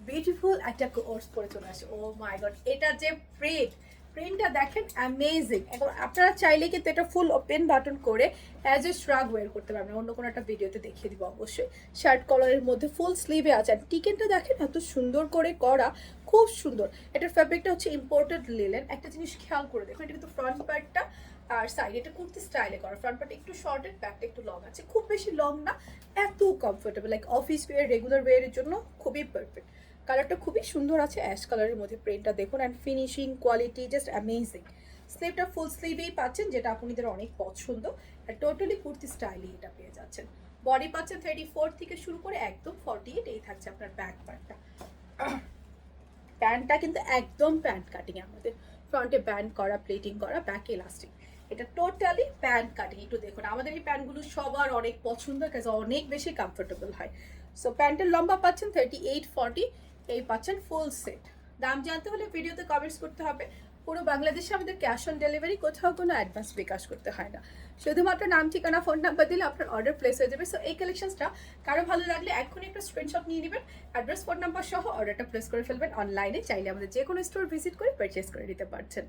Beautiful একটা course পরে চলে আসে। ও মাই গড, এটা যে প্রিন্টটা দেখেন অ্যামেজিং। এখন আপনারা চাইলে কিন্তু এটা ফুল ওপেন বাটন করে অ্যাজ এ শ্রাগ ওয়্যার করতে পারবেন, অন্য কোনো একটা ভিডিওতে দেখিয়ে দিব অবশ্যই। শার্ট কলারের মধ্যে ফুল স্লিভে আছে, আর টিকেনটা দেখেন এত সুন্দর করে করা, খুব সুন্দর। এটার ফ্যাব্রিকটা হচ্ছে ইম্পোর্টেড লিলেন। একটা জিনিস খেয়াল করে দেখুন, এটা কিন্তু ফ্রন্ট পার্টটা আর সাইড, এটা কুর্তি স্টাইলে করা। ফ্রন্ট পার্ট একটু শর্টেড, ব্যাকটা একটু লং আছে, খুব বেশি লং না, এত comfortable, like office wear, regular ওয়্যারের জন্য খুবই পারফেক্ট। কালারটা খুবই সুন্দর আছে, অ্যাশ কালারের মধ্যে। প্রিন্টটা দেখুন and finishing quality just amazing. স্লিভটা ফুল স্লিভেই পাচ্ছেন, যেটা আপনাদের অনেক পছন্দ। আর টোটালি কুর্তি স্টাইলই এটা পেয়ে যাচ্ছেন। বডি পাচ্ছেন 34 থেকে শুরু করে একদম 48, এই থাকছে আপনার ব্যাক পার্টটা। প্যান্টটা কিন্তু একদম প্যান্ট কাটিং, আমাদের ফ্রন্টে ব্যান্ড করা, প্লেটিং করা, ব্যাকে ইলাস্টিক। এটা টোটালি প্যান্ট কাটিং। একটু দেখুন, আমাদের এই প্যান্টগুলো সবার অনেক পছন্দ, কাজ অনেক বেশি কমফোর্টেবল হয়। সো প্যান্টের লম্বা পাচ্ছেন 38 40, এই পাচ্ছেন ফুল সেট। দাম জানতে হলে ভিডিওতে কমেন্টস করতে হবে। পুরো বাংলাদেশে আমাদের ক্যাশ অন ডেলিভারি, কোথাও কোনো অ্যাডভান্স বিকাশ করতে হয় না। শুধুমাত্র নাম, ঠিকানা, ফোন নাম্বার দিলে আপনার অর্ডার প্লেস হয়ে যাবে। সো এই কালেকশনসটা কারো ভালো লাগলে এখনই একটা স্ক্রিনশট নিয়ে নেবেন, অ্যাড্রেস, ফোন নাম্বার সহ অর্ডারটা প্লেস করে ফেলবেন অনলাইনে। চাইলে আমাদের যে কোনো স্টোর ভিজিট করে পারচেস করে নিতে পারছেন।